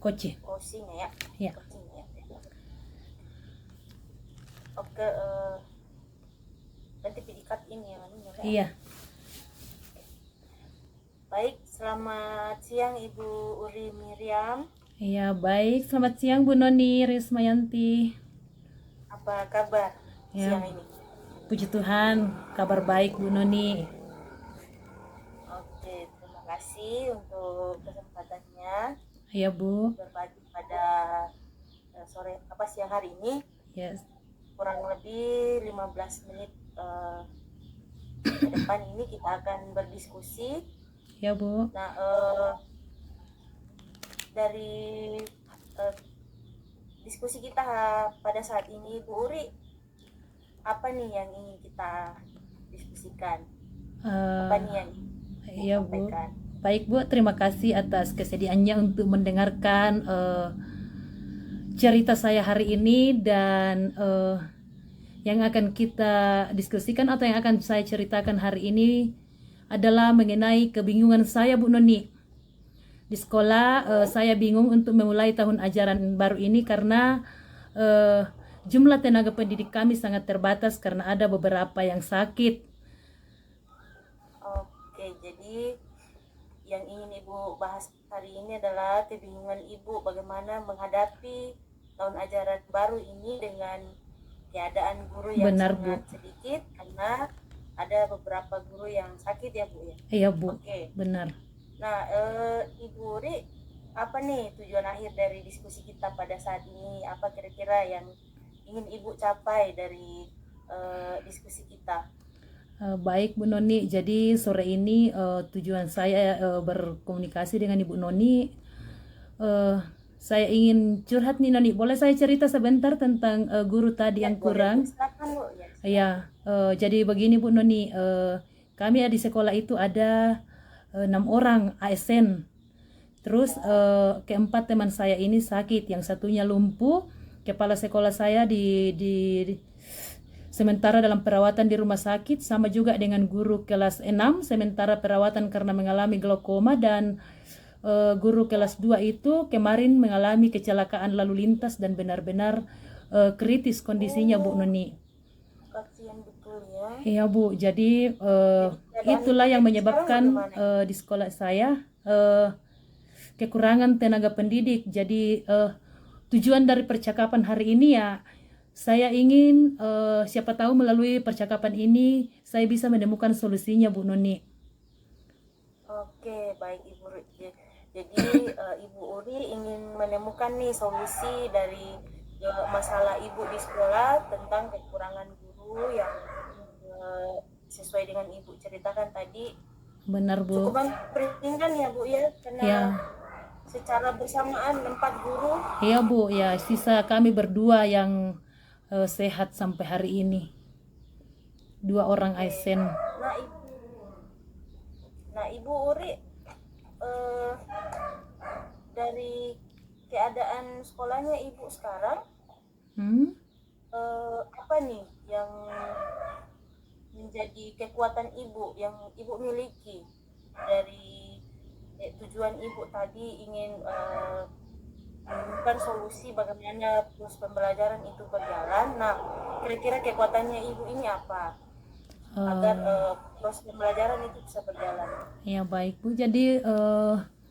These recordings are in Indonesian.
Koci. Kosinya ya. Ya. Kosinya ya. Oke, nanti diikat ini ya. Iya. Baik, selamat siang Ibu Uri Miriam. Iya, baik. Selamat siang Bu Noni Rismayanti. Apa kabar Ya, siang ini? puji Tuhan, kabar baik Bu Noni. Oke, terima kasih untuk kesempatannya Iya Bu. berbagi pada siang hari ini. Yes. Kurang lebih 15 menit ke depan ini kita akan berdiskusi. Ya Bu. Nah, dari diskusi kita pada saat ini, Bu Uri, apa nih yang ingin kita diskusikan? Apa nih yang Iya Bu. sampaikan? Baik Bu, terima kasih atas kesediaannya untuk mendengarkan cerita saya hari ini, dan yang akan kita diskusikan atau yang akan saya ceritakan hari ini adalah mengenai kebingungan saya Bu Noni. Di sekolah saya bingung untuk memulai tahun ajaran baru ini karena jumlah tenaga pendidik kami sangat terbatas karena ada beberapa yang sakit. Oke, jadi yang ingin Ibu bahas hari ini adalah kebingungan Ibu bagaimana menghadapi tahun ajaran baru ini dengan keadaan guru yang Benar, sangat Bu. sedikit karena ada beberapa guru yang sakit ya Bu ya. Iya Bu. Oke. Benar. Nah, Ibu Uri, apa nih tujuan akhir dari diskusi kita pada saat ini? Apa kira-kira yang ingin Ibu capai dari diskusi kita? Baik Bu Noni, jadi sore ini tujuan saya berkomunikasi dengan Ibu Noni. Saya ingin curhat nih Noni, boleh saya cerita sebentar tentang guru tadi yang kurang? Silakan Bu. Ya, jadi begini Bu Noni, kami di sekolah itu ada 6 orang ASN. Terus keempat teman saya ini sakit, yang satunya lumpuh. Kepala sekolah saya sementara dalam perawatan di rumah sakit, sama juga dengan guru kelas 6 sementara perawatan karena mengalami glaukoma, dan guru kelas 2 itu kemarin mengalami kecelakaan lalu lintas dan benar-benar kritis kondisinya Bu Noni. Kasihan betul ya. Iya Bu, jadi itulah yang menyebabkan di sekolah saya kekurangan tenaga pendidik. Jadi tujuan dari percakapan hari ini ya, saya ingin siapa tahu melalui percakapan ini saya bisa menemukan solusinya Bu Noni. Oke, baik Ibu Uri. Jadi Ibu Uri ingin menemukan nih solusi dari masalah Ibu di sekolah tentang kekurangan guru yang sesuai dengan Ibu ceritakan tadi. Benar Bu. Cukup memprihatinkan ya Bu ya, karena Ya. secara bersamaan 4 guru. Iya Bu, ya sisa kami berdua yang sehat sampai hari ini. 2 orang ASN. Nah Ibu Uri, dari keadaan sekolahnya Ibu sekarang, apa nih yang menjadi kekuatan Ibu yang Ibu miliki dari tujuan Ibu tadi ingin menemukan solusi bagaimana proses pembelajaran itu berjalan. Nah, kira-kira kekuatannya Ibu ini apa agar proses pembelajaran itu bisa berjalan? Ya baik Bu, jadi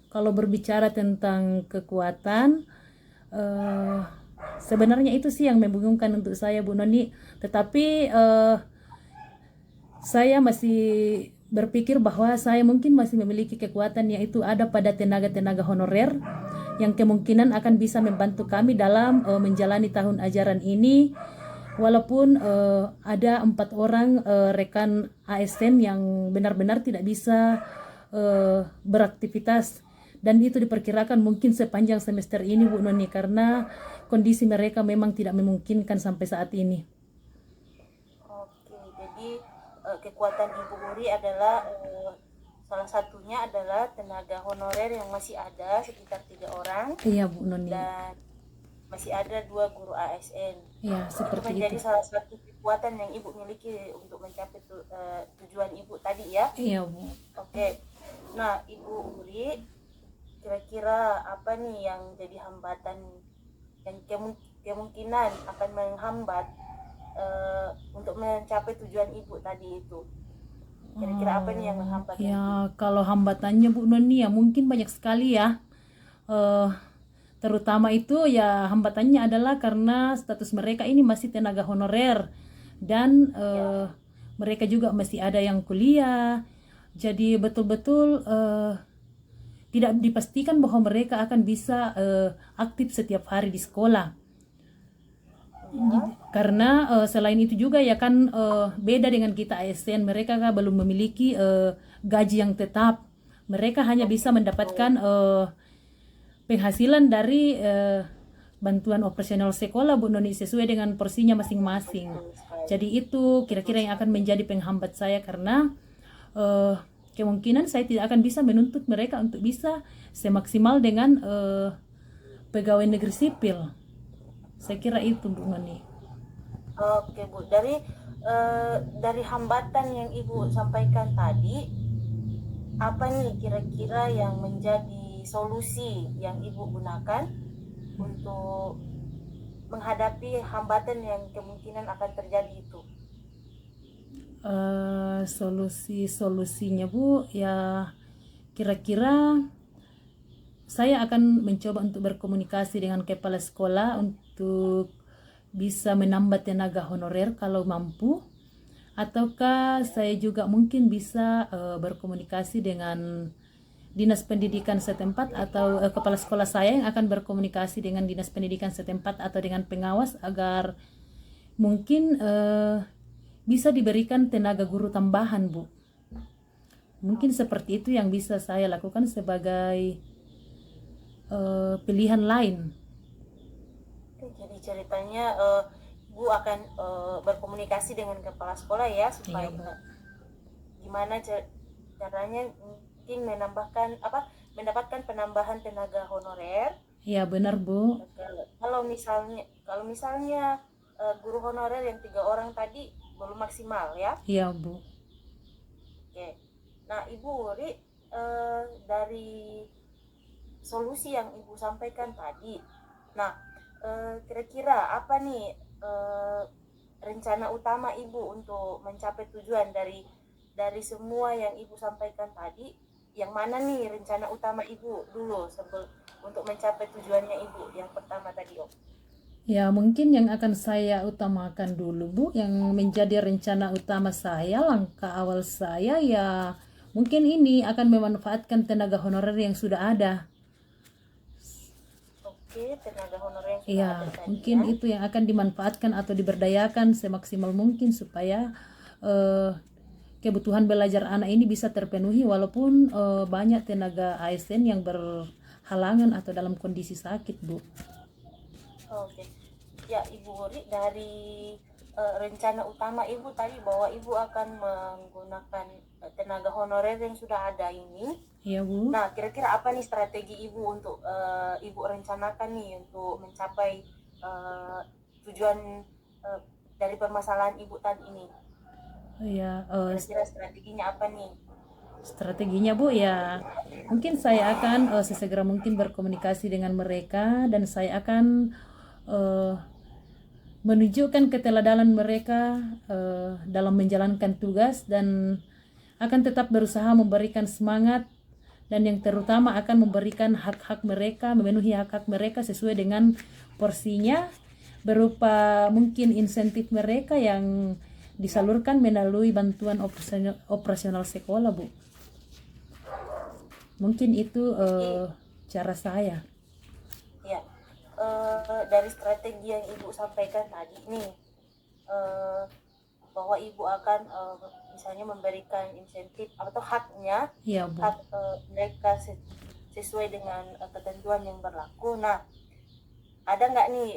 kalau berbicara tentang kekuatan, sebenarnya itu sih yang membingungkan untuk saya Bu Noni. Tetapi saya masih berpikir bahwa saya mungkin masih memiliki kekuatan, yaitu ada pada tenaga-tenaga honorer yang kemungkinan akan bisa membantu kami dalam menjalani tahun ajaran ini. Walaupun ada 4 orang rekan ASN yang benar-benar tidak bisa beraktivitas, dan itu diperkirakan mungkin sepanjang semester ini Bu Noni, karena kondisi mereka memang tidak memungkinkan sampai saat ini. Oke, jadi kekuatan Ibu Uri adalah salah satunya adalah tenaga honorer yang masih ada sekitar 3 orang. Iya Bu Noni. Dan masih ada 2 guru ASN. Ya, seperti itu menjadi salah satu kekuatan yang Ibu miliki untuk mencapai tujuan Ibu tadi ya. Iya Bu. Oke. Nah Ibu Uri, kira-kira apa nih yang jadi hambatan yang kemungkinan akan menghambat untuk mencapai tujuan ibu tadi itu? Kira-kira apa nih yang menghambat nanti? Ya, kalau hambatannya Bu Noni ya mungkin banyak sekali ya. Eh, Terutama itu ya hambatannya adalah karena status mereka ini masih tenaga honorer dan Ya, mereka juga masih ada yang kuliah. Jadi betul-betul tidak dipastikan bahwa mereka akan bisa aktif setiap hari di sekolah. ya, Karena selain itu juga ya kan beda dengan kita ASN, mereka kan belum memiliki gaji yang tetap. Mereka hanya bisa mendapatkan penghasilan dari bantuan operasional sekolah Bu Noni sesuai dengan porsinya masing-masing. betul sekali. Jadi itu Betul kira-kira yang akan sekali. menjadi penghambat saya karena eh, kemungkinan saya tidak akan bisa menuntut mereka untuk bisa semaksimal dengan pegawai negeri sipil. Saya kira itu Bu Noni. Oke Bu, dari hambatan yang Ibu sampaikan tadi, apa nih kira-kira yang menjadi solusi yang Ibu gunakan untuk menghadapi hambatan yang kemungkinan akan terjadi itu? Solusinya Bu ya kira-kira saya akan mencoba untuk berkomunikasi dengan kepala sekolah untuk bisa menambah tenaga honorer kalau mampu, ataukah saya juga mungkin bisa berkomunikasi dengan dinas pendidikan setempat atau kepala sekolah saya yang akan berkomunikasi dengan dinas pendidikan setempat atau dengan pengawas agar mungkin bisa diberikan tenaga guru tambahan Bu. Mungkin seperti itu yang bisa saya lakukan sebagai pilihan lain. Oke, jadi ceritanya Ibu akan berkomunikasi dengan kepala sekolah ya Iya supaya Bu. gimana caranya mungkin mendapatkan penambahan tenaga honorer. Iya benar Bu. Kalau misalnya guru honorer yang 3 orang tadi belum maksimal ya. Iya Bu. Oke. Nah, Ibu Wuri, dari solusi yang Ibu sampaikan tadi, nah kira-kira apa nih rencana utama Ibu untuk mencapai tujuan dari semua yang Ibu sampaikan tadi? Yang mana nih rencana utama Ibu dulu sebelum untuk mencapai tujuannya Ibu yang pertama tadi, Om? Ya mungkin yang akan saya utamakan dulu Bu, yang menjadi rencana utama saya, langkah awal saya ya mungkin ini akan memanfaatkan tenaga honorer yang sudah ada. Oke, tenaga honorer yang sudah Ya, ada tadi mungkin ya. itu yang akan dimanfaatkan atau diberdayakan semaksimal mungkin supaya eh, kebutuhan belajar anak ini bisa terpenuhi walaupun banyak tenaga ASN yang berhalangan atau dalam kondisi sakit, Bu. Oke. Ya, Ibu Wuri, dari rencana utama Ibu tadi bahwa Ibu akan menggunakan tenaga honorer yang sudah ada ini. Iya, Bu. Nah, kira-kira apa nih strategi Ibu untuk Ibu rencanakan nih untuk mencapai tujuan dari permasalahan Ibu tadi ini? Ya, Kira-kira strateginya apa nih? strateginya Bu ya mungkin saya akan sesegera mungkin berkomunikasi dengan mereka dan saya akan eh, menunjukkan keteladanan mereka dalam menjalankan tugas dan akan tetap berusaha memberikan semangat dan yang terutama akan memberikan hak-hak mereka, memenuhi hak-hak mereka sesuai dengan porsinya berupa mungkin insentif mereka yang disalurkan melalui bantuan operasional sekolah Bu. Mungkin itu Jadi, cara saya. ya, dari strategi yang Ibu sampaikan tadi nih, eh, bahwa Ibu akan misalnya memberikan insentif atau haknya, Iya Bu. hak mereka sesuai dengan ketentuan yang berlaku. Nah, ada nggak nih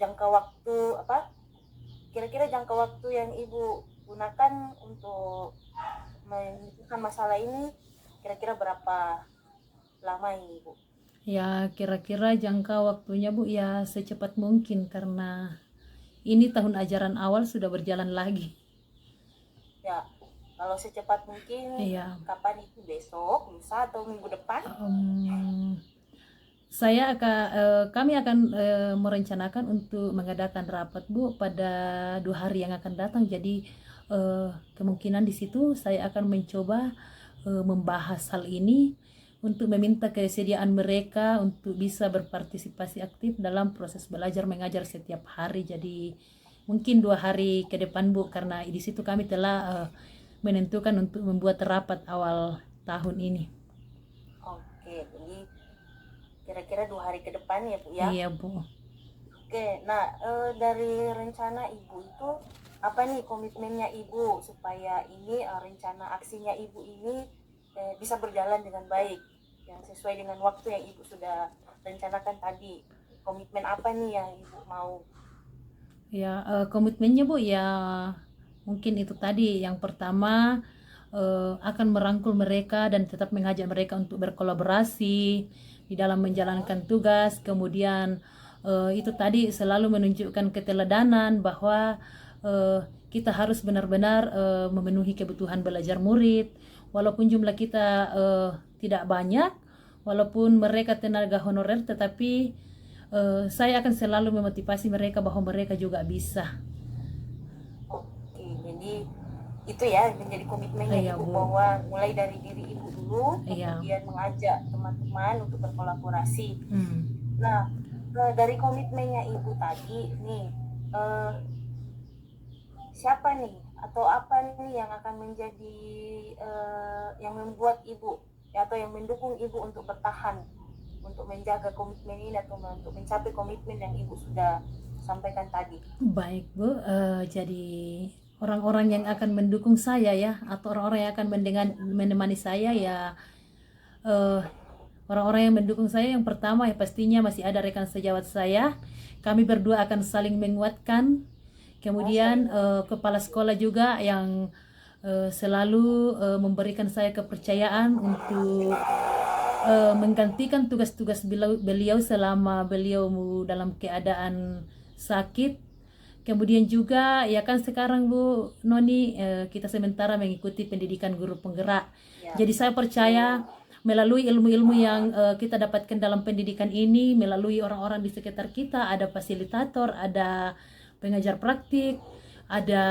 jangka waktu kira-kira jangka waktu yang Ibu gunakan untuk menyelesaikan masalah ini kira-kira berapa lama ini, Bu? Ya kira-kira jangka waktunya Bu ya secepat mungkin karena ini tahun ajaran awal sudah berjalan lagi. Ya, Kalau secepat mungkin, Iya. kapan itu, besok, lusa, atau minggu depan? Em, kami akan merencanakan untuk mengadakan rapat Bu pada 2 hari yang akan datang. Jadi kemungkinan di situ saya akan mencoba membahas hal ini untuk meminta kesediaan mereka untuk bisa berpartisipasi aktif dalam proses belajar mengajar setiap hari. Jadi mungkin 2 hari ke depan Bu, karena di situ kami telah menentukan untuk membuat rapat awal tahun ini. Oke, jadi kira-kira 2 hari ke depan ya Bu ya. Iya Bu. Oke, nah dari rencana Ibu itu apa nih komitmennya Ibu supaya ini rencana aksinya Ibu ini bisa berjalan dengan baik, yang sesuai dengan waktu yang Ibu sudah rencanakan tadi. Komitmen apa nih yang Ibu mau? Ya, komitmennya Bu ya mungkin itu tadi. Yang pertama akan merangkul mereka dan tetap mengajak mereka untuk berkolaborasi di dalam menjalankan tugas. Kemudian itu tadi selalu menunjukkan keteladanan bahwa kita harus benar-benar memenuhi kebutuhan belajar murid, walaupun jumlah kita tidak banyak, walaupun mereka tenaga honorer, tetapi saya akan selalu memotivasi mereka bahwa mereka juga bisa. Oke, jadi itu ya menjadi komitmennya Iya Ibu, Bu. bahwa mulai dari diri Ibu dulu, Iya. kemudian mengajak teman-teman untuk berkolaborasi. Hmm. Nah, dari komitmennya Ibu tadi nih, siapa nih atau apa nih yang akan menjadi yang membuat Ibu atau yang mendukung Ibu untuk bertahan, untuk menjaga komitmen ini atau untuk mencapai komitmen yang Ibu sudah sampaikan tadi? Baik Bu, jadi orang-orang yang akan mendukung saya ya, atau orang-orang yang akan menemani saya ya, orang-orang yang mendukung saya yang pertama ya pastinya masih ada rekan sejawat saya. Kami berdua akan saling menguatkan. Kemudian kepala sekolah juga yang selalu memberikan saya kepercayaan untuk menggantikan tugas-tugas beliau selama beliau dalam keadaan sakit. Kemudian juga ya kan sekarang Bu Noni kita sementara mengikuti pendidikan guru penggerak. Jadi saya percaya melalui ilmu-ilmu yang kita dapatkan dalam pendidikan ini, melalui orang-orang di sekitar kita, ada fasilitator, ada pengajar praktik, ada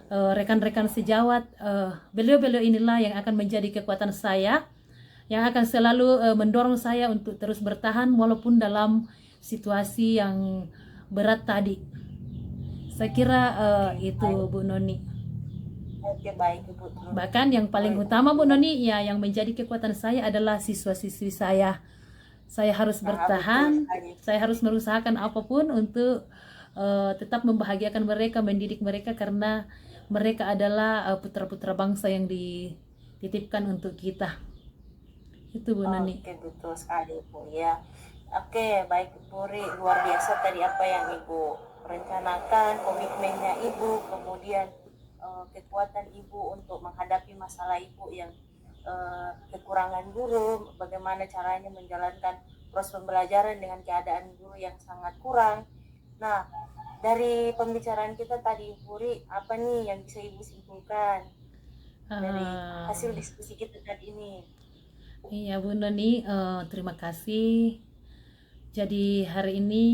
rekan-rekan sejawat. Beliau-beliau inilah yang akan menjadi kekuatan saya, yang akan selalu mendorong saya untuk terus bertahan walaupun dalam situasi yang berat tadi. Saya kira itu Bu Noni. Oke, baik Ibu. Bahkan yang paling utama Bu Noni ya, yang menjadi kekuatan saya adalah siswa-siswi saya. Saya harus bertahan, saya harus berusahakan apapun untuk tetap membahagiakan mereka, mendidik mereka, karena mereka adalah putra-putra bangsa yang dititipkan untuk kita. Itu Bu Noni. Oke, betul sekali Bu ya. Oke, baik Bu Ri, luar biasa tadi apa yang Ibu rencanakan, komitmennya Ibu, kemudian kekuatan Ibu untuk menghadapi masalah Ibu yang kekurangan guru, bagaimana caranya menjalankan proses pembelajaran dengan keadaan guru yang sangat kurang. Nah, dari pembicaraan kita tadi Bu Ri, apa nih yang bisa Ibu simpulkan dari hasil diskusi kita tadi ini? Iya Bu Noni, terima kasih. Jadi hari ini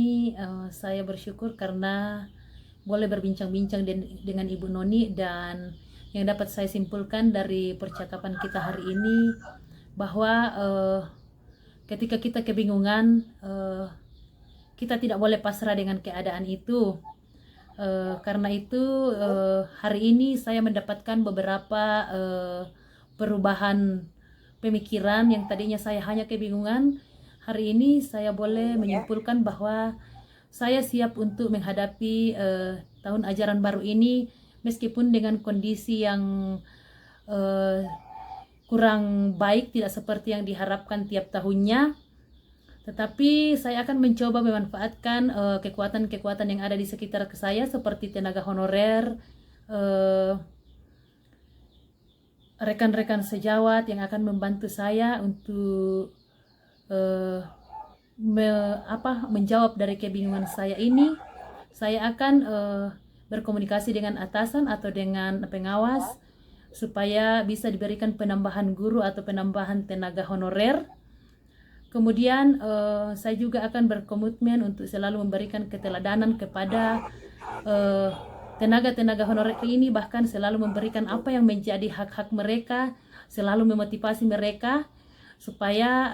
saya bersyukur karena boleh berbincang-bincang dengan Ibu Noni, dan yang dapat saya simpulkan dari percakapan kita hari ini bahwa ketika kita kebingungan, kita tidak boleh pasrah dengan keadaan itu. Karena itu hari ini saya mendapatkan beberapa perubahan pemikiran. Yang tadinya saya hanya kebingungan, hari ini saya boleh menyimpulkan bahwa saya siap untuk menghadapi tahun ajaran baru ini, meskipun dengan kondisi yang kurang baik, tidak seperti yang diharapkan tiap tahunnya. Tetapi saya akan mencoba memanfaatkan kekuatan-kekuatan yang ada di sekitar saya, seperti tenaga honorer, rekan-rekan sejawat yang akan membantu saya untuk menjawab dari kebingungan saya ini. Saya akan berkomunikasi dengan atasan atau dengan pengawas supaya bisa diberikan penambahan guru atau penambahan tenaga honorer. Kemudian saya juga akan berkomitmen untuk selalu memberikan keteladanan kepada tenaga-tenaga honorer ini, bahkan selalu memberikan apa yang menjadi hak-hak mereka, selalu memotivasi mereka supaya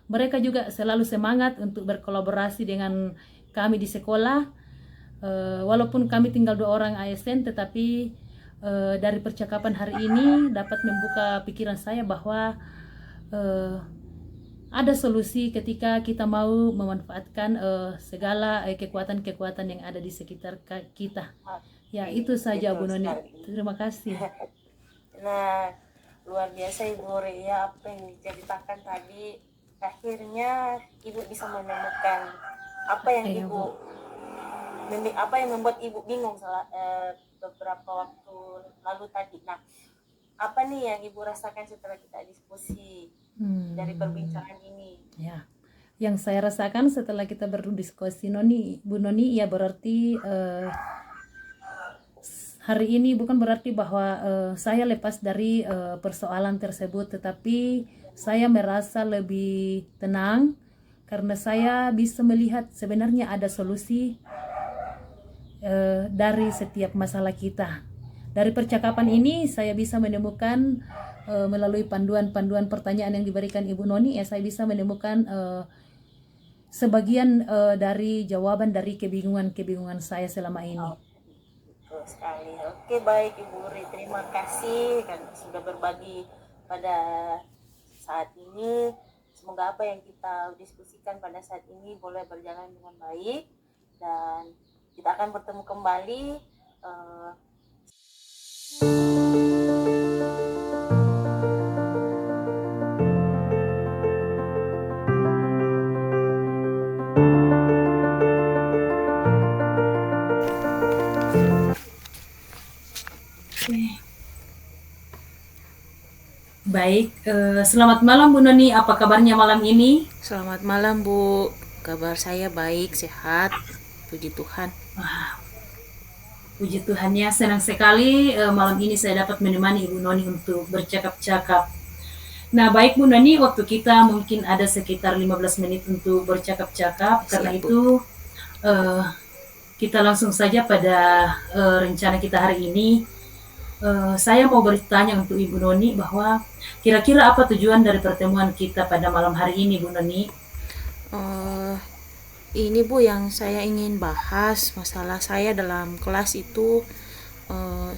mereka juga selalu semangat untuk berkolaborasi dengan kami di sekolah. Walaupun kami tinggal 2 orang ASN, tetapi dari percakapan hari ini dapat membuka pikiran saya bahwa ada solusi ketika kita mau memanfaatkan segala kekuatan-kekuatan yang ada di sekitar kita. Ya, itu saja Bu Betul Noni. sekali. Terima kasih. Nah, luar biasa Ibu Rea apa yang diceritakan tadi. Akhirnya Ibu bisa menemukan apa yang Iya, Ibu apa yang membuat Ibu bingung beberapa waktu lalu tadi. Nah, apa nih yang Ibu rasakan setelah kita diskusi dari perbincangan ini? Ya, yang saya rasakan setelah kita berdiskusi Bu Noni, ya berarti hari ini bukan berarti bahwa saya lepas dari persoalan tersebut, tetapi saya merasa lebih tenang karena saya bisa melihat sebenarnya ada solusi dari setiap masalah kita. Dari percakapan ini saya bisa menemukan melalui panduan-panduan pertanyaan yang diberikan Ibu Noni, ya saya bisa menemukan sebagian dari jawaban dari kebingungan saya selama ini. Betul sekali. Oke, baik Ibu Ri, terima kasih kan sudah berbagi pada saat ini. Semoga apa yang kita diskusikan pada saat ini boleh berjalan dengan baik dan kita akan bertemu kembali. Baik, selamat malam Bu Noni, apa kabarnya malam ini? Selamat malam Bu, kabar saya baik, sehat, puji Tuhan. Puji Tuhan, ya senang sekali malam ini saya dapat menemani Ibu Noni untuk bercakap-cakap. Nah baik Bu Noni, waktu kita mungkin ada sekitar 15 menit untuk bercakap-cakap. Karena Siap, Bu. itu kita langsung saja pada rencana kita hari ini. Saya mau bertanya untuk Ibu Noni bahwa kira-kira apa tujuan dari pertemuan kita pada malam hari ini Bu Noni? Ini Bu yang saya ingin bahas, masalah saya dalam kelas itu,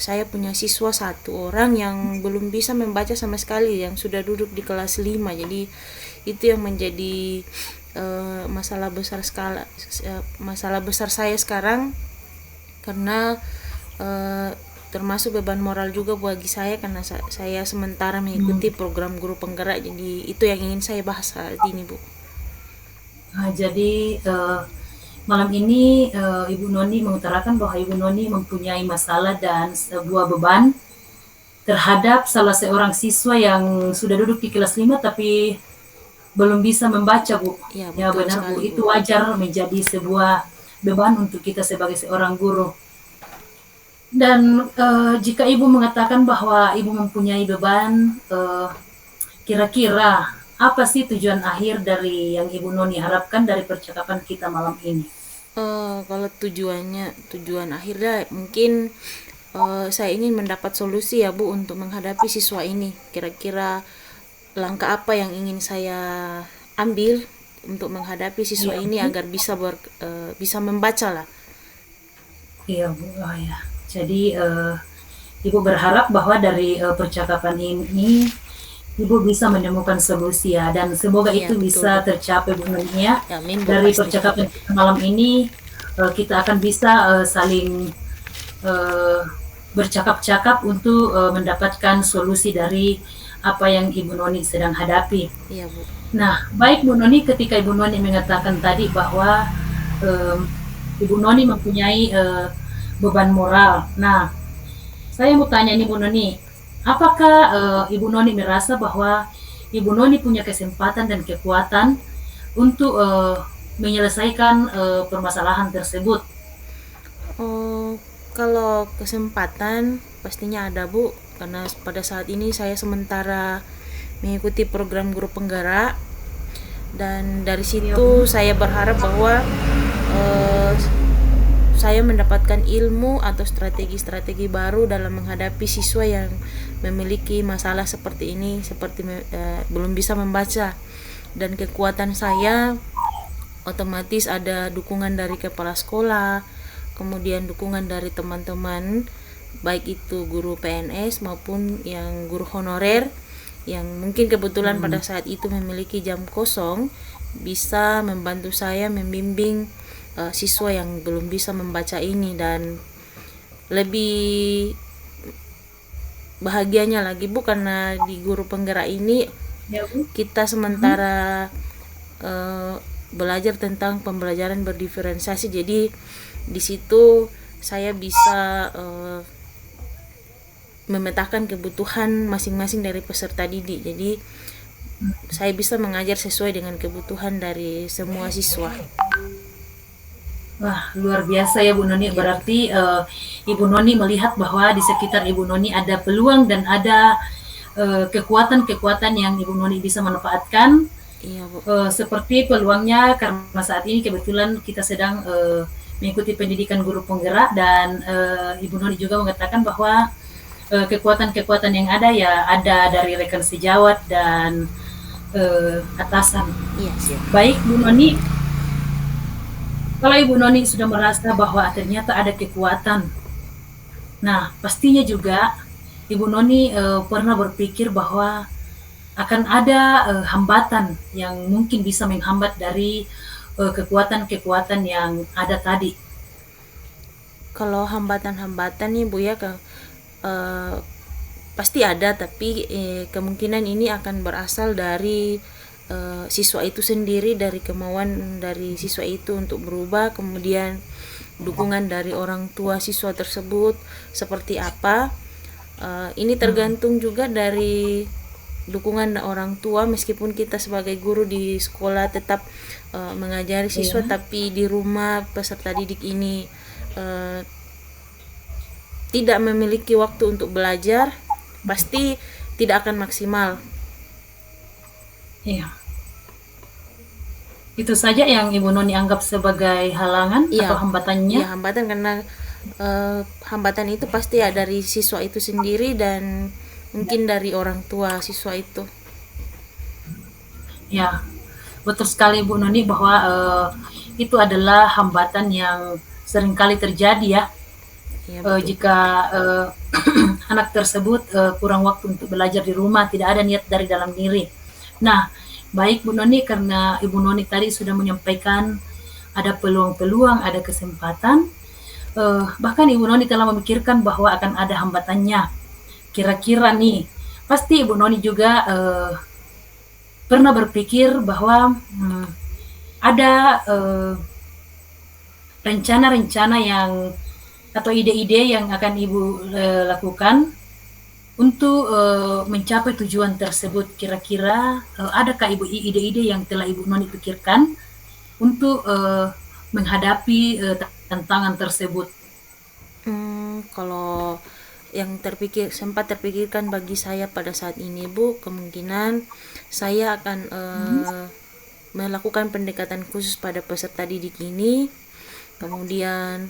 saya punya siswa 1 orang yang belum bisa membaca sama sekali, yang sudah duduk di kelas 5. Jadi itu yang menjadi masalah besar saya sekarang, karena termasuk beban moral juga bagi saya karena saya sementara mengikuti program guru penggerak. Jadi itu yang ingin saya bahas saat ini Bu. Jadi malam ini Ibu Noni mengutarakan bahwa Ibu Noni mempunyai masalah dan sebuah beban terhadap salah seorang siswa yang sudah duduk di kelas 5 tapi belum bisa membaca Bu. Ya, Ya betul benar Bu, sekali, itu Bu. wajar menjadi sebuah beban untuk kita sebagai seorang guru. Dan jika Ibu mengatakan bahwa Ibu mempunyai beban, kira-kira apa sih tujuan akhir dari yang Ibu Noni harapkan dari percakapan kita malam ini? Kalau tujuan akhirnya mungkin saya ingin mendapat solusi ya Bu untuk menghadapi siswa ini. Kira-kira langkah apa yang ingin saya ambil untuk menghadapi siswa ini agar bisa membaca lah. Iya Bu, oh ya. Jadi Ibu berharap bahwa dari percakapan ini Ibu bisa menemukan solusi ya, dan semoga Iya, itu betul, bisa Bu. tercapai Bu Noni ya. Amin, Bu, Dari pasti. percakapan kita malam ini kita akan bisa saling bercakap-cakap untuk mendapatkan solusi dari apa yang Ibu Noni sedang hadapi. Iya Bu. Nah, baik Bu Noni, ketika Ibu Noni mengatakan tadi bahwa Ibu Noni mempunyai beban moral. Nah, saya mau tanya nih Bu Noni, apakah Ibu Noni merasa bahwa Ibu Noni punya kesempatan dan kekuatan untuk menyelesaikan permasalahan tersebut? Kalau kesempatan pastinya ada Bu, karena pada saat ini saya sementara mengikuti program guru penggerak, dan dari situ saya berharap bahwa saya mendapatkan ilmu atau strategi-strategi baru dalam menghadapi siswa yang memiliki masalah seperti ini, seperti belum bisa membaca. Dan kekuatan saya otomatis ada dukungan dari kepala sekolah, kemudian dukungan dari teman-teman, baik itu guru PNS maupun yang guru honorer yang mungkin kebetulan pada saat itu memiliki jam kosong, bisa membantu saya membimbing siswa yang belum bisa membaca ini. Dan lebih bahagianya lagi Bu, karena di guru penggerak ini kita sementara belajar tentang pembelajaran berdiferensiasi. Jadi di situ saya bisa memetakan kebutuhan masing-masing dari peserta didik. Jadi saya bisa mengajar sesuai dengan kebutuhan dari semua siswa. Wah, luar biasa ya Bu Noni. Berarti Ibu Noni melihat bahwa di sekitar Ibu Noni ada peluang dan ada kekuatan-kekuatan yang Ibu Noni bisa manfaatkan. Iya Bu. Seperti peluangnya karena saat ini kebetulan kita sedang mengikuti pendidikan guru penggerak, dan Ibu Noni juga mengatakan bahwa kekuatan-kekuatan yang ada ya ada dari rekan sejawat dan atasan. Iya, siap. Baik Bu Noni, kalau Ibu Noni sudah merasa bahwa ternyata ada kekuatan, nah pastinya juga Ibu Noni pernah berpikir bahwa akan ada hambatan yang mungkin bisa menghambat dari kekuatan-kekuatan yang ada tadi. Kalau hambatan-hambatan nih Bu ya, pasti ada, tapi kemungkinan ini akan berasal dari siswa itu sendiri, dari kemauan dari siswa itu untuk berubah, kemudian dukungan dari orang tua siswa tersebut seperti apa. Ini tergantung juga dari dukungan orang tua. Meskipun kita sebagai guru di sekolah tetap mengajari siswa, tapi di rumah peserta didik ini tidak memiliki waktu untuk belajar, pasti tidak akan maksimal. Iya. Itu saja yang Ibu Noni anggap sebagai halangan atau hambatannya? Iya, hambatan, karena hambatan itu pasti ada dari siswa itu sendiri dan mungkin dari orang tua siswa itu. Ya, betul sekali Bu Noni bahwa itu adalah hambatan yang seringkali terjadi ya. Ya, jika anak tersebut kurang waktu untuk belajar di rumah, tidak ada niat dari dalam diri. Nah, baik Bu Noni, karena Ibu Noni tadi sudah menyampaikan ada peluang-peluang, ada kesempatan, bahkan Ibu Noni telah memikirkan bahwa akan ada hambatannya. Kira-kira nih, pasti Ibu Noni juga pernah berpikir bahwa ada rencana-rencana yang atau ide-ide yang akan Ibu lakukan untuk mencapai tujuan tersebut. Kira-kira adakah Ibu ide-ide yang telah Ibu Noni pikirkan untuk menghadapi tantangan tersebut? Kalau yang sempat terpikirkan bagi saya pada saat ini Bu, kemungkinan saya akan melakukan pendekatan khusus pada peserta didik ini, kemudian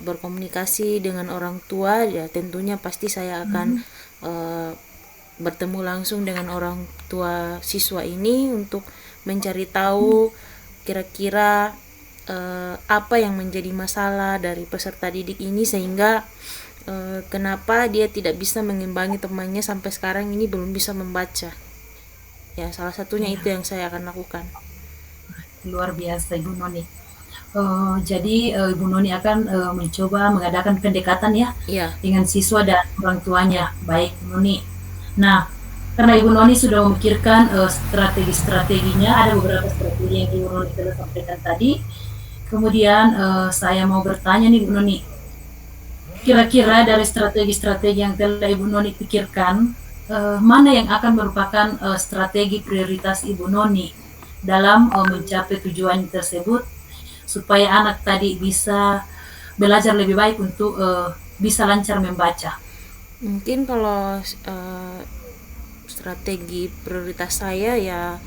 berkomunikasi dengan orang tua. Ya tentunya pasti saya akan bertemu langsung dengan orang tua siswa ini untuk mencari tahu kira-kira apa yang menjadi masalah dari peserta didik ini, sehingga kenapa dia tidak bisa mengimbangi temannya sampai sekarang ini belum bisa membaca. Ya, salah satunya itu yang saya akan lakukan. Luar biasa Ibu Noni. Jadi Ibu Noni akan mencoba mengadakan pendekatan ya dengan siswa dan orang tuanya. Baik Bu Noni. Nah, karena Ibu Noni sudah memikirkan strategi-strateginya, ada beberapa strategi yang Ibu Noni telah sampaikan tadi. Kemudian saya mau bertanya nih Bu Noni, kira-kira dari strategi-strategi yang telah Ibu Noni pikirkan, mana yang akan merupakan strategi prioritas Ibu Noni dalam mencapai tujuan tersebut, supaya anak tadi bisa belajar lebih baik untuk bisa lancar membaca? Mungkin kalau strategi prioritas saya ya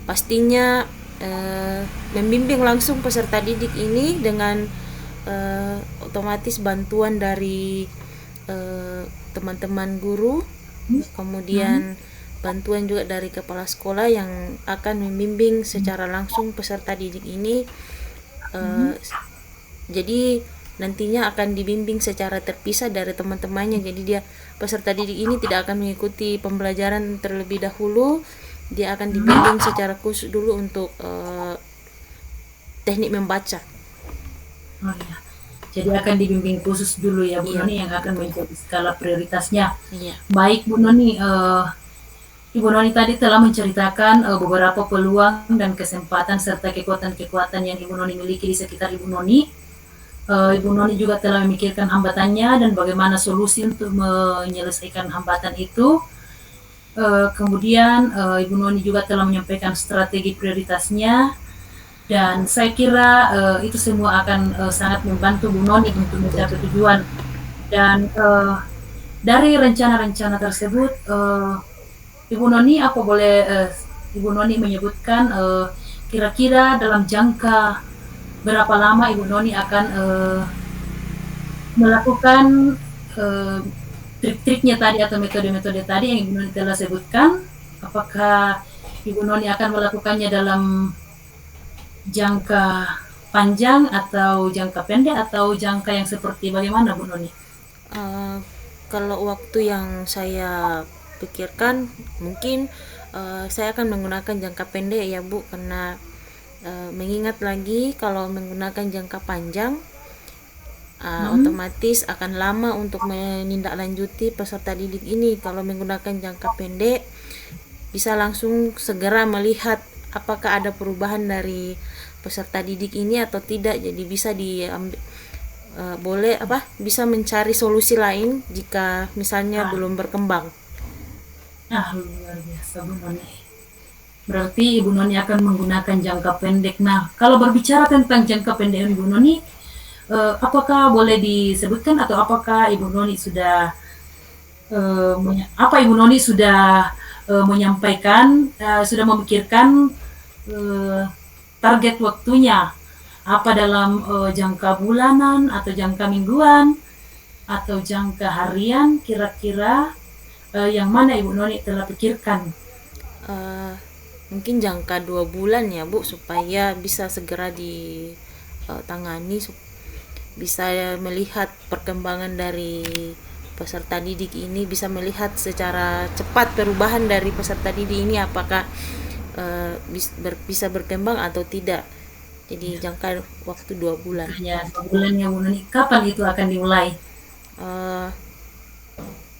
pastinya membimbing langsung peserta didik ini dengan otomatis bantuan dari teman-teman guru, kemudian bantuan juga dari kepala sekolah yang akan membimbing secara langsung peserta didik ini. Jadi nantinya akan dibimbing secara terpisah dari teman-temannya, jadi dia peserta didik ini tidak akan mengikuti pembelajaran terlebih dahulu, dia akan dibimbing secara khusus dulu untuk teknik membaca. Oh ya. Jadi akan dibimbing khusus dulu ya Bu Iya. Noni yang akan menjadi skala prioritasnya. Iya. Baik Bu Noni, Ibu Noni tadi telah menceritakan beberapa peluang dan kesempatan serta kekuatan-kekuatan yang Ibu Noni miliki di sekitar Ibu Noni. Ibu Noni juga telah memikirkan hambatannya dan bagaimana solusi untuk menyelesaikan hambatan itu. Kemudian Ibu Noni juga telah menyampaikan strategi prioritasnya, dan saya kira itu semua akan sangat membantu Bu Noni untuk mencapai tujuan. Dan dari rencana-rencana tersebut, Ibu Noni apa boleh Ibu Noni menyebutkan kira-kira dalam jangka berapa lama Ibu Noni akan melakukan trik-triknya tadi atau metode-metode tadi yang Ibu Noni telah sebutkan? Apakah Ibu Noni akan melakukannya dalam jangka panjang atau jangka pendek atau jangka yang seperti bagaimana Bu Noni? Kalau waktu yang saya pikirkan mungkin saya akan menggunakan jangka pendek ya Bu, karena mengingat lagi kalau menggunakan jangka panjang otomatis akan lama untuk menindaklanjuti peserta didik ini. Kalau menggunakan jangka pendek bisa langsung segera melihat apakah ada perubahan dari peserta didik ini atau tidak, jadi bisa diambil bisa mencari solusi lain jika misalnya belum berkembang. Luar biasa Bu Noni. Berarti Ibu Noni akan menggunakan jangka pendek. Nah, kalau berbicara tentang jangka pendek Ibu Noni, apakah boleh disebutkan atau apakah Ibu Noni sudah Ibu Noni sudah menyampaikan, sudah memikirkan target waktunya? Apa dalam jangka bulanan atau jangka mingguan atau jangka harian, kira-kira yang mana Ibu Noni telah pikirkan? Mungkin jangka 2 bulan ya Bu, supaya bisa segera ditangani, bisa melihat perkembangan dari peserta didik ini, bisa melihat secara cepat perubahan dari peserta didik ini, apakah bisa berkembang atau tidak. Jadi jangka waktu 2 bulan. Ya, 2 bulan ya Bu Noni. Kapan itu akan dimulai?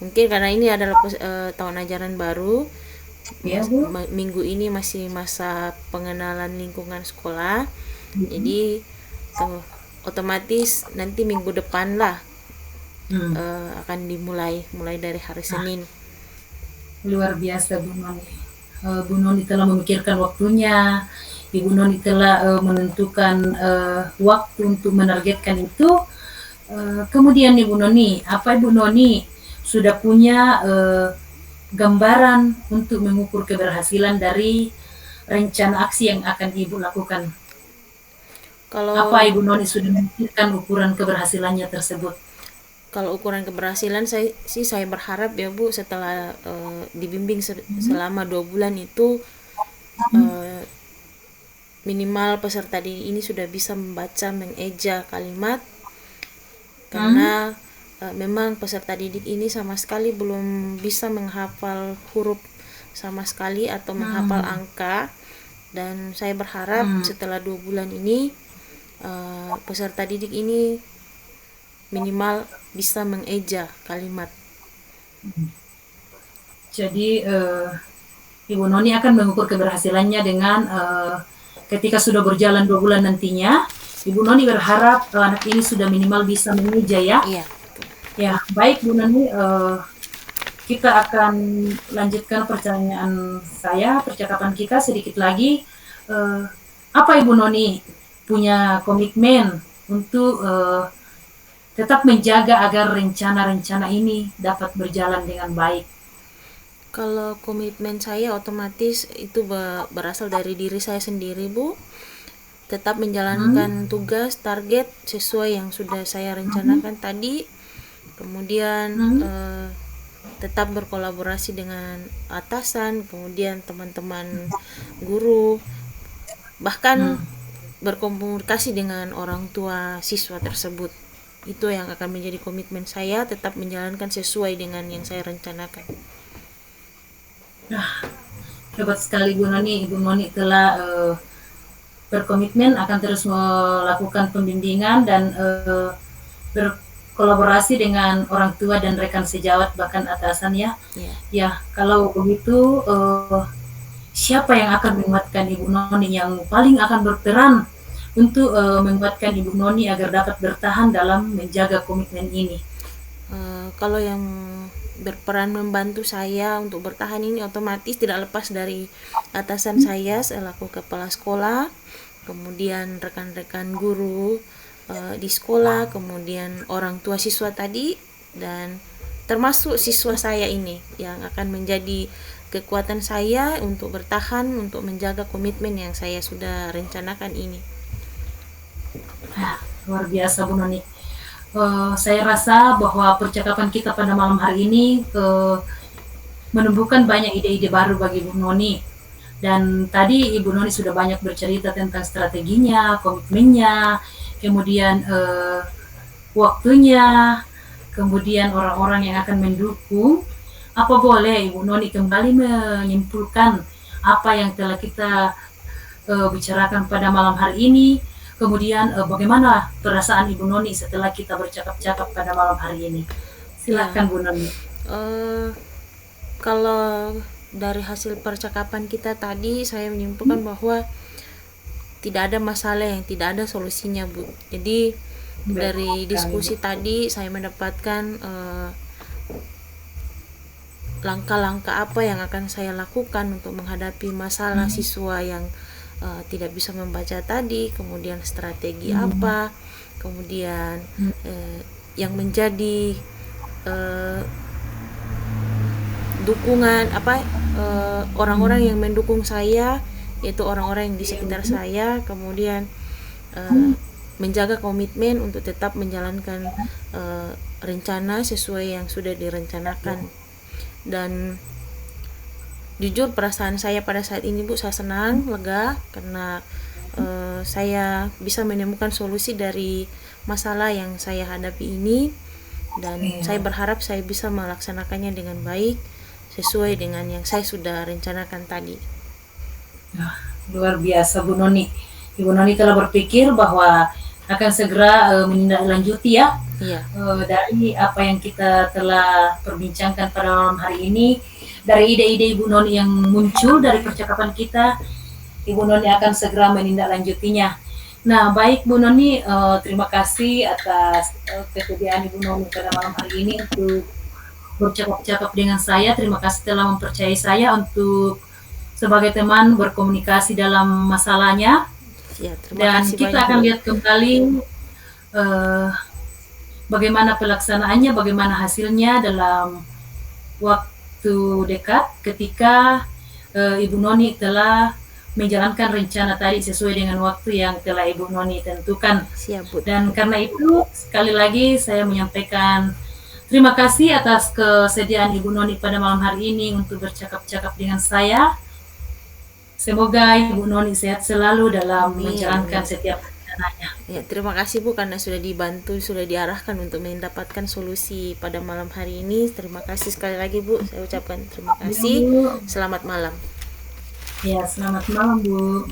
Mungkin karena ini adalah tahun ajaran baru, Ya Bu. minggu ini masih masa pengenalan lingkungan sekolah, jadi otomatis nanti minggu depan lah akan mulai dari hari Senin. Luar biasa Bu Noni. Bu Noni telah memikirkan waktunya, Ibu Noni telah menentukan waktu untuk menargetkan itu. Kemudian Ibu Noni, apa Ibu Noni sudah punya gambaran untuk mengukur keberhasilan dari rencana aksi yang akan Ibu lakukan? Kalau Apa Ibu Noni sudah memikirkan ukuran keberhasilannya tersebut? Kalau ukuran keberhasilan saya berharap ya Bu, setelah dibimbing selama 2 bulan itu minimal peserta didik ini sudah bisa membaca, mengeja kalimat, karena memang peserta didik ini sama sekali belum bisa menghafal huruf sama sekali atau menghafal angka, dan saya berharap setelah 2 bulan ini peserta didik ini minimal bisa mengeja kalimat. Jadi Ibu Noni akan mengukur keberhasilannya dengan ketika sudah berjalan 2 bulan nantinya, Ibu Noni berharap anak ini sudah minimal bisa mengeja ya. Iya. Ya, baik Bu Noni, kita akan lanjutkan percakapan kita sedikit lagi. Apa Ibu Noni punya komitmen untuk tetap menjaga agar rencana-rencana ini dapat berjalan dengan baik? Kalau komitmen saya otomatis itu berasal dari diri saya sendiri, Bu. Tetap menjalankan tugas, target sesuai yang sudah saya rencanakan tadi. Kemudian tetap berkolaborasi dengan atasan, kemudian teman-teman guru, bahkan berkomunikasi dengan orang tua siswa tersebut. Itu yang akan menjadi komitmen saya, tetap menjalankan sesuai dengan yang saya rencanakan. Hebat sekali Bu Noni. Ibu Noni telah berkomitmen akan terus melakukan pembimbingan dan berkolaborasi dengan orang tua dan rekan sejawat bahkan atasan ya. Ya, kalau begitu siapa yang akan menguatkan Ibu Noni, yang paling akan berperan untuk menguatkan Ibu Noni agar dapat bertahan dalam menjaga komitmen ini? Kalau yang berperan membantu saya untuk bertahan ini otomatis tidak lepas dari atasan saya selaku kepala sekolah, kemudian rekan-rekan guru di sekolah, kemudian orang tua siswa tadi, dan termasuk siswa saya ini yang akan menjadi kekuatan saya untuk bertahan, untuk menjaga komitmen yang saya sudah rencanakan ini. Luar biasa Bu Noni. Saya rasa bahwa percakapan kita pada malam hari ini menumbuhkan banyak ide-ide baru bagi Bu Noni. Dan tadi Ibu Noni sudah banyak bercerita tentang strateginya, komitmennya, kemudian waktunya, kemudian orang-orang yang akan mendukung. Apa boleh Ibu Noni kembali menyimpulkan apa yang telah kita bicarakan pada malam hari ini? Kemudian bagaimana perasaan Ibu Noni setelah kita bercakap-cakap pada malam hari ini? Silakan Bu Noni. Kalau dari hasil percakapan kita tadi, saya menyimpulkan bahwa tidak ada masalah yang tidak ada solusinya, Bu. Jadi dari diskusi tadi saya mendapatkan langkah-langkah apa yang akan saya lakukan untuk menghadapi masalah siswa yang tidak bisa membaca tadi, kemudian strategi apa, kemudian yang menjadi dukungan apa, orang-orang yang mendukung saya, yaitu orang-orang yang di sekitar saya, kemudian menjaga komitmen untuk tetap menjalankan rencana sesuai yang sudah direncanakan. Dan jujur perasaan saya pada saat ini, Bu, saya senang, lega karena saya bisa menemukan solusi dari masalah yang saya hadapi ini, dan saya berharap saya bisa melaksanakannya dengan baik sesuai dengan yang saya sudah rencanakan tadi. Luar biasa Bu Noni. Ibu Noni telah berpikir bahwa akan segera menindaklanjuti ya dari apa yang kita telah perbincangkan pada malam hari ini. Dari ide-ide Ibu Noni yang muncul dari percakapan kita, Ibu Noni akan segera menindaklanjutinya. Nah, baik Bu Noni, terima kasih atas kesediaan Ibu Noni pada malam hari ini untuk bercakap-cakap dengan saya. Terima kasih telah mempercayai saya untuk sebagai teman berkomunikasi dalam masalahnya. Ya, Dan kita akan lihat kembali bagaimana pelaksanaannya, bagaimana hasilnya dalam waktu dekat ketika Ibu Noni telah menjalankan rencana tadi sesuai dengan waktu yang telah Ibu Noni tentukan. Siap, Bu. Dan karena itu sekali lagi saya menyampaikan terima kasih atas kesediaan Ibu Noni pada malam hari ini untuk bercakap-cakap dengan saya. Semoga Ibu Noni sehat selalu dalam menjalankan setiap rencananya. Ya, terima kasih Bu karena sudah dibantu, sudah diarahkan untuk mendapatkan solusi pada malam hari ini. Terima kasih sekali lagi Bu, saya ucapkan terima kasih. Selamat malam. Ya, selamat malam Bu.